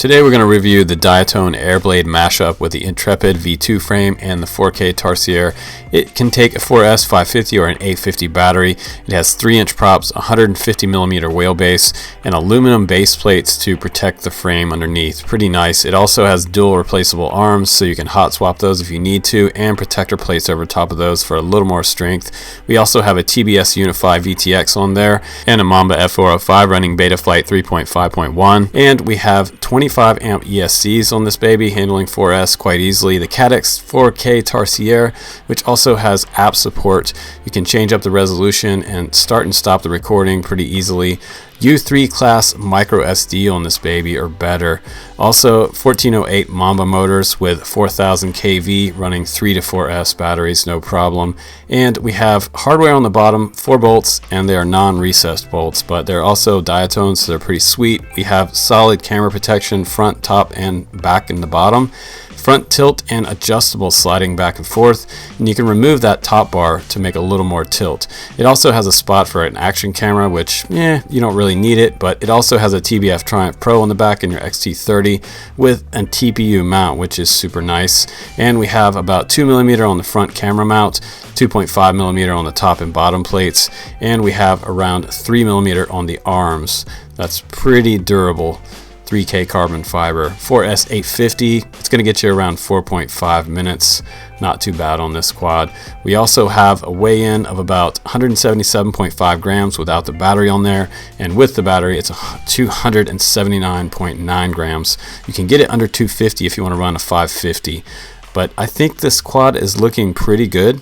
Today we're going to review the Diatone Airblade mashup with the Intrepid V2 frame and the 4K Tarsier. It can take a 4S 550 or an 850 battery. It has 3-inch props, 150mm wheelbase, and aluminum base plates to protect the frame underneath. Pretty nice. It also has dual replaceable arms, so you can hot swap those if you need to, and protector plates over top of those for a little more strength. We also have a TBS Unify VTX on there, and a Mamba F405 running Betaflight 3.5.1, and we have 25 amp ESCs on this baby, handling 4S quite easily. The Kodak 4K Tarsier, which also has app support. You can change up the resolution and start and stop the recording pretty easily. U3 class micro SD on this baby or better. Also 1408 Mamba motors with 4000 kV running 3 to 4S batteries, no problem. And we have hardware on the bottom, 4 bolts, and they are non-recessed bolts, but they're also Diatones, so they're pretty sweet. We have solid camera protection front, top, and back in the bottom. Front tilt and adjustable sliding back and forth, and you can remove that top bar to make a little more tilt. It also has a spot for an action camera, which you don't really need it, but it also has a TBF Triumph Pro on the back in your XT30 with a TPU mount, which is super nice. And we have about 2mm on the front camera mount, 2.5mm on the top and bottom plates, and we have around 3mm on the arms. That's pretty durable. 3K carbon fiber. 4S 850, it's going to get you around 4.5 minutes. Not too bad on this quad. We also have a weigh-in of about 177.5 grams without the battery on there, and with the battery it's 279.9 grams. You can get it under 250 if you want to run a 550, but I think this quad is looking pretty good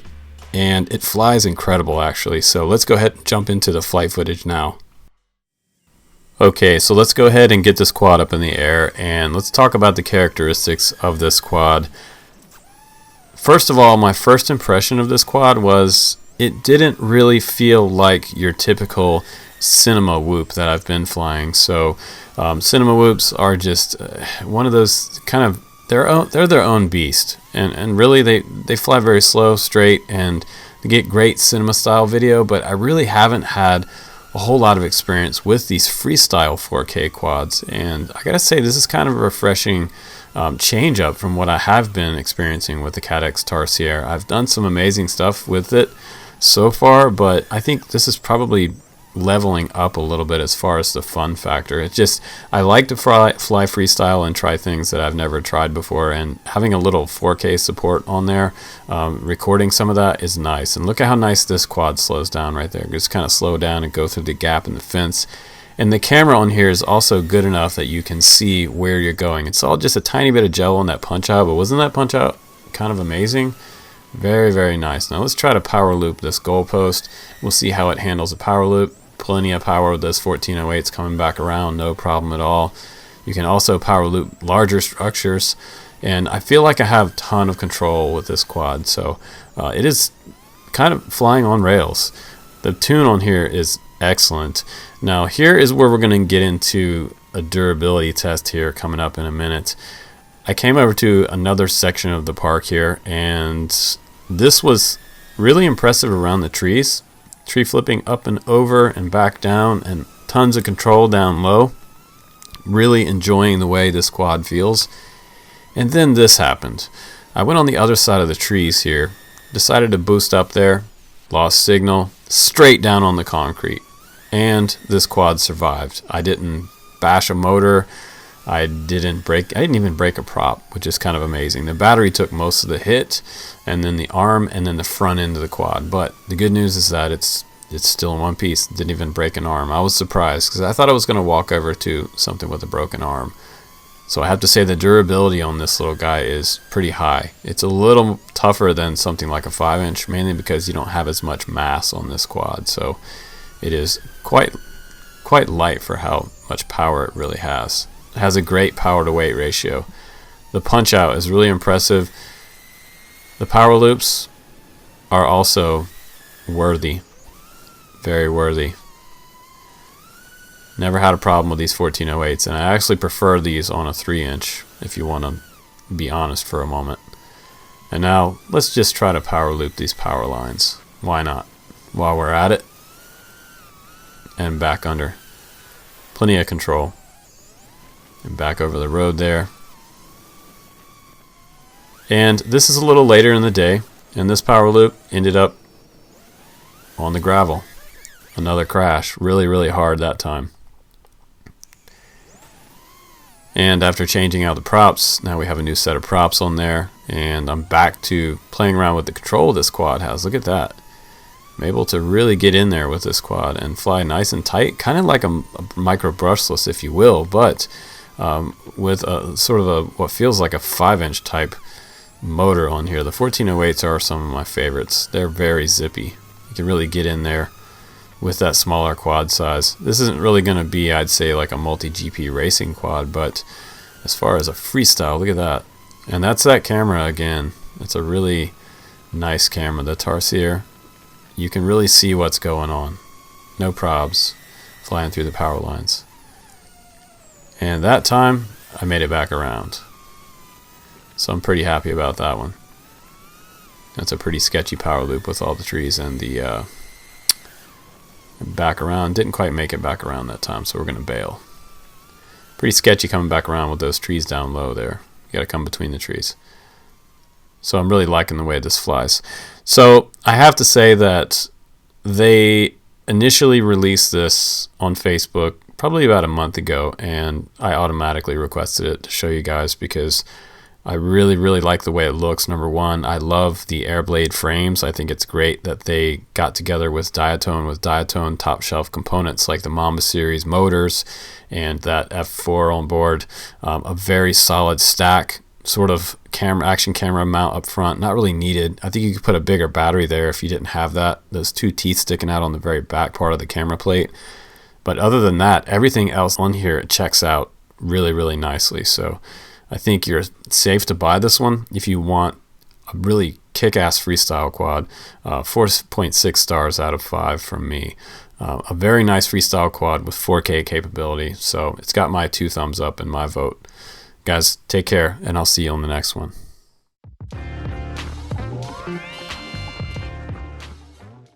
and it flies incredible actually. So let's go ahead and jump into the flight footage now. Okay, so let's go ahead and get this quad up in the air and let's talk about the characteristics of this quad. First of all, my first impression of this quad was it didn't really feel like your typical cinema whoop that I've been flying. So cinema whoops are just one of those kind of, they're their own beast, and really they fly very slow, straight, and they get great cinema style video, but I really haven't had a whole lot of experience with these Freestyle 4K quads, and I gotta say this is kind of a refreshing change up from what I have been experiencing with the Kodak Tarsier. I've done some amazing stuff with it so far, but I think this is probably leveling up a little bit as far as the fun factor. It's just, I like to fly freestyle and try things that I've never tried before, and having a little 4K support on there, recording some of that is nice. And look at how nice this quad slows down right there. Just kind of slow down and go through the gap in the fence. And the camera on here is also good enough that you can see where you're going. It's all just a tiny bit of gel on that punch out, but wasn't that punch out kind of amazing? Very, very nice. Now let's try to power loop this goalpost. We'll see how it handles a power loop. Plenty of power with this 1408s coming back around, no problem at all. You can also power loop larger structures, and I feel like I have a ton of control with this quad, so it is kind of flying on rails. The tune on here is excellent. Now here is where we're going to get into a durability test here coming up in a minute. I came over to another section of the park here, and this was really impressive around the trees. Tree flipping up and over and back down, and tons of control down low. Really enjoying the way this quad feels. And then this happened. I went on the other side of the trees here, decided to boost up there, lost signal, straight down on the concrete, and this quad survived. I didn't bash a motor, I didn't even break a prop, which is kind of amazing. The battery took most of the hit, and then the arm, and then the front end of the quad. But the good news is that it's still in one piece. Didn't even break an arm. I was surprised because I thought I was going to walk over to something with a broken arm. So I have to say the durability on this little guy is pretty high. It's a little tougher than something like a 5-inch, mainly because you don't have as much mass on this quad. So it is quite light for how much power it really has. It has a great power to weight ratio. The punch out is really impressive. The power loops are also worthy, very worthy. Never had a problem with these 1408s, and I actually prefer these on a 3-inch if you want to be honest for a moment. And now let's just try to power loop these power lines. Why not? While we're at it. And back under. Plenty of control. and back over the road there. And this is a little later in the day, and this power loop ended up on the gravel. Another crash, really hard that time. And after changing out the props, now we have a new set of props on there, and I'm back to playing around with the control this quad has. Look at that. I'm able to really get in there with this quad and fly nice and tight, kind of like a micro brushless, if you will, but with a sort of a what feels like a 5-inch type motor on here. The 1408s are some of my favorites. They're very zippy. You can really get in there with that smaller quad size. This isn't really going to be, I'd say, like a multi-GP racing quad, but as far as a freestyle, look at that. And that's that camera again. It's a really nice camera, the Tarsier. You can really see what's going on. No probs flying through the power lines. And that time, I made it back around. So I'm pretty happy about that one. That's a pretty sketchy power loop with all the trees and the back around. Didn't quite make it back around that time, so we're going to bail. Pretty sketchy coming back around with those trees down low there. You got to come between the trees. So I'm really liking the way this flies. So I have to say that they initially released this on Facebook probably about a month ago, and I automatically requested it to show you guys because I really like the way it looks. Number one, I love the Airblade frames. I think it's great that they got together with Diatone top shelf components like the Mamba series motors and that F4 on board. A very solid stack, sort of action camera mount up front. Not really needed. I think you could put a bigger battery there if you didn't have that. Those two teeth sticking out on the very back part of the camera plate. But other than that, everything else on here, it checks out really nicely. So I think you're safe to buy this one if you want a really kick-ass freestyle quad. 4.6 stars out of 5 from me. A very nice freestyle quad with 4K capability. So it's got my 2 thumbs up and my vote. Guys, take care, and I'll see you on the next one.